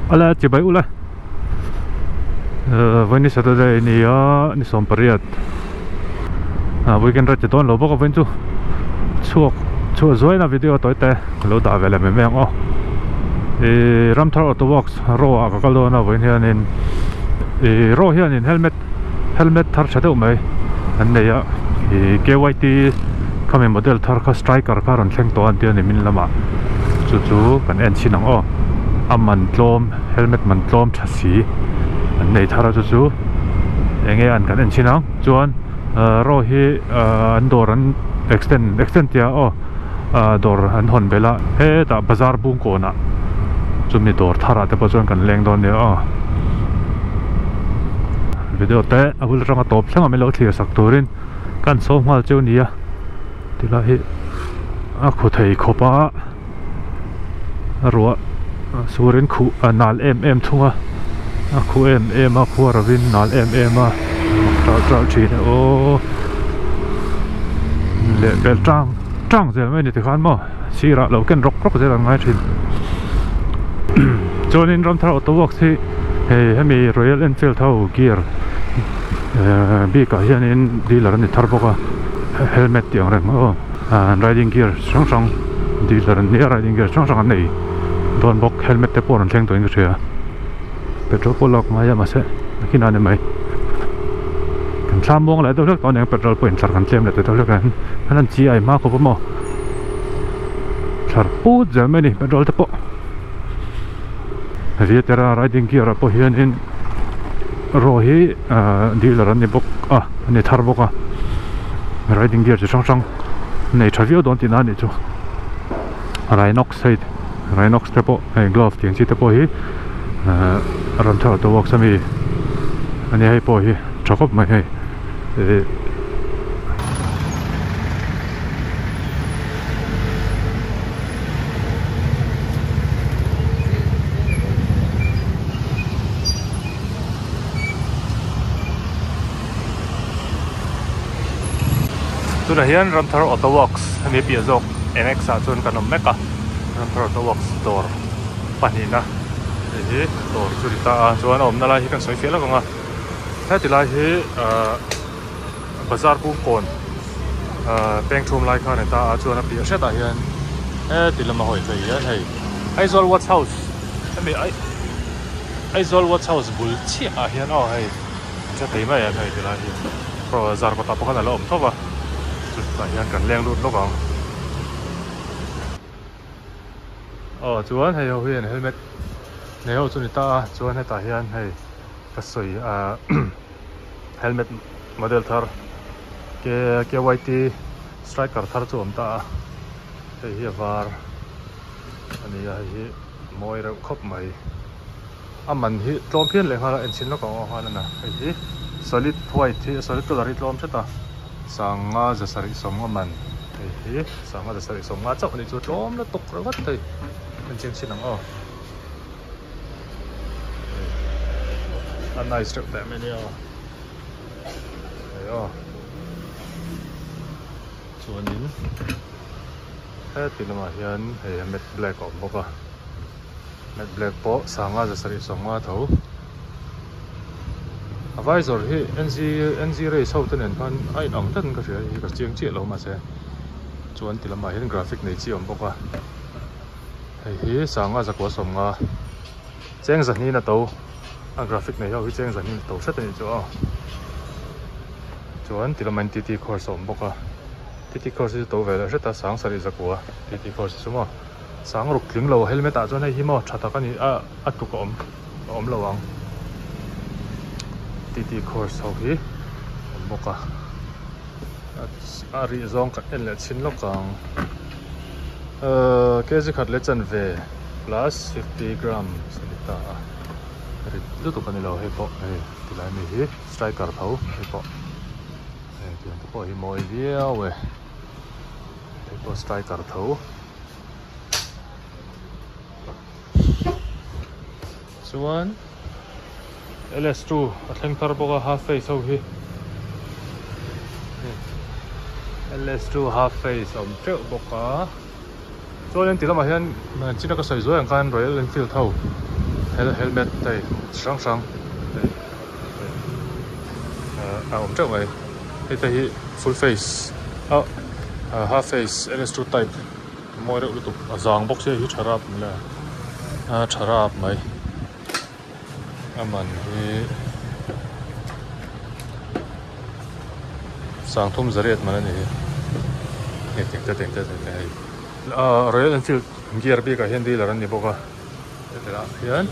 ala chỉ bay ula với ní Saturday ní ní som pariat weekend ra chỉ tôn lo bốc với chú chuộc rồi na video tối té lo đã về là mình mang Ramthar Auto Works ro à cái đó na với hiện nên ro hiện nên helmet thar chado mai anh này á KYT kami model thar ka striker karon thleng to an tia ni min lama chu kan en chinang o amman tlom helmet man tlom thasi an nei thara chu enge an kan en chinang chuan ro hi an dor an extend tia o dor an hon bela he ta bazar bung ko na chumi dor thara te pa chuan kan leng don ne o video te abul ranga top thlanga me lo thlir sak turin kan so mal chu nia tila hi a khu thei khopa ro surin khu nal thunga a khu a khu ravin nal a tra chi o le bel trang zel mai ni te khan mo sira lo ken rok zel ngai thin chonin Ramthar Auto Works hi hemi Royal Enfield thau gear bi ka hianin dealer ni tharboka helmet tiang reng o riding gear sang dealer ni riding gear sang nei don bok helmet te pon thleng to ing thia petrol polok maya ma se kina ne mai kan thlam mong la to lek ton petrol point thar kan tlem le to lek kan hanan chi ai ma ko mo thar pu Germany petrol te po Vietera riding gear po hianin rohi dealer ni bok ni tharboka riding gear sang nei thavio don tin ani chu Rhinox te po glove tiang chi te po hi Ramthar Auto Works ami ani hai po hi thakop mai hai tuna hian Ramthar Auto Works mi pia jok NX a chun kanom meka Ramthar Auto Works store panina hi store churita chuan om nala hi kan soi fiala gonga thatilai hi bazar pu kon pengthum lai khan ta chuan a pia seta hian tilama hoi thei hian hei Aizol Watch House ami Aizol Watch House bul chi a hian o hei cha thei mai a thei tilai hi pro zar ko ta pakhan ala om thowa hian kan leng lut lo kang chuan hei ho hian helmet nei ho chu ni ta chuan heta hian hei ka soi helmet model thar KYT striker thar chu om ta hei hi var ani hi moi ra khop mai aman hi tlom phian le hala en chin lo kang halana hei hi solid white hi solid color hi tlom cheta sanga zasari somnga man hi sanga zasari somnga chau ni chu tlom la tok rawat thei an ching chinang o a nice trip that many ayo chuanin tilama hian hei matte black om boka matte black po sanga zasari somnga tho advisor hi NG race ho ten kan ai ang tan ka ria hi ka chiang chi lo ma se chuan tilama hian graphic nei chi om boka hei hi sanga zakwa somnga cheng za ni na to a graphic nei ho hi cheng za ni to set ni chu chuan tilama TT course om boka TT course to vela seta sang sari zakwa TT course suma sang ruk tling lo helmet a chuan hi mo thata ka ni a tu ko om lawang TT course ho hi boka ari zong ka en le chin lo kang kg khat le chan ve plus 50 gram sanita ri lu to kanilo he po tilai mi hi striker tho he po tian to po hi moi dia we he po striker tho chuan LS2 atleng tar boka half face ho hi LS2 half face om treu boka chuan tilama hian china ka soi zo ang kan Royal Enfield ho helmet đây sang sang đây ổn trọng vậy đây full face half face LS2 type mọi độ tụ giang box xe hít charap là charap mày mình thì sang thum zariat mà này tiếng Royal Enfield gear bi ka hindi là ran ni boka thế là hiền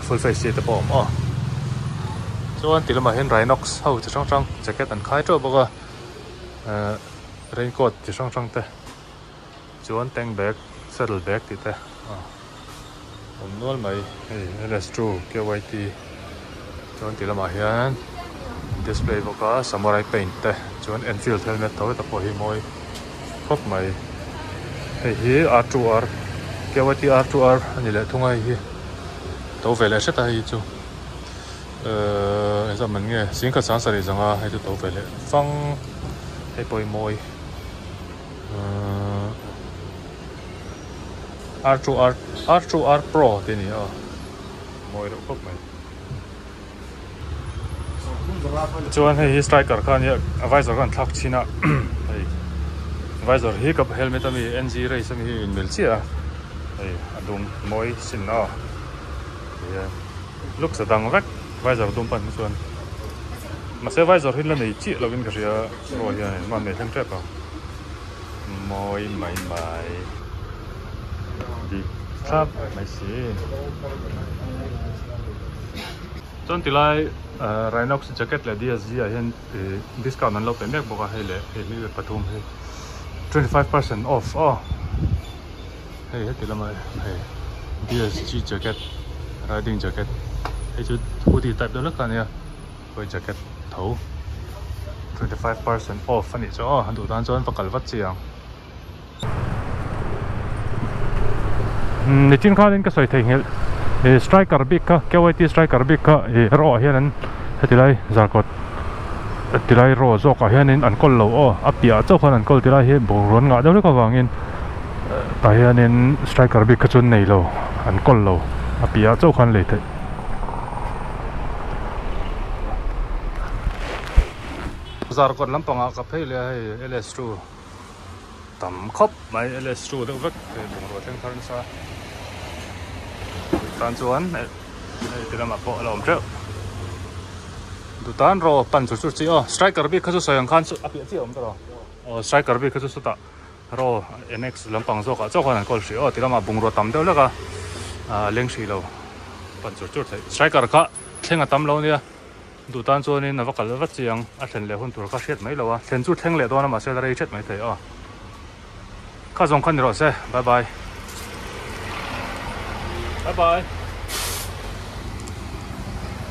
full face te pom chuan tila ma hen Rhinox ho chi sang jacket an khai to boka raincoat chi sang te chuan tank bag saddle bag ti te nol mai LS2 KYT chuan tila ma hian display boka samurai paint te chuan Enfield helmet to ta po hi moi khop mai hi R2R KYT R2R ani le thungai hi to vele se ta hi chu za man nge sing ka sang sari zanga hai tu to vele fang hai poi moi R2R Pro te ni moi ro khop mai chuan hei striker khan ya visor kan thak china hei visor hi kap helmet ami NG race ami in mel chia hei adum moi sin na ya look sa dang vek visor dum pan chuan ma se visor hin la nei chi lovin ka ria ro ya ma me thang trap moi mai di thap mai si chon tilai Rhinox jacket le DSG hian discount an lo pe mek boka hele mi pathum he 25% off hey heti lama hey DSG jacket riding jacket hey chu hoodie type đó kan ya koi jacket tho 25% off ani cho han du dan chon pakal wat chiang ni tin khan ka soi thei hel striker big ka KYT striker big ka ro hian hetilai zarkot tilai ro zo ka hian an kol lo apia chau khan an kol tilai he boron nga deuh ka wangin ta hian striker big ka chun nei lo an kol lo apia chau khan le the zarkot lampanga ka phele he LS2 tam khop mai LS2 deuh vek bongro theng tharin sa tan chuan tila ma po lom treu du tan ro pan chu chi striker bi khasu sayang khan chu api chi om ro striker bi khasu suta ro NX lampang zo ka chaw khan kol shi tila ma bung ro tam deu la ka leng shi lo pan chu thai striker ka thenga tam lo nia du tan chuan in avakal va chiang a thlen le hun tur ka hriat mai lo a thlen chu thleng le dona ma se rei chet mai thei kha zong khan ro se bye bye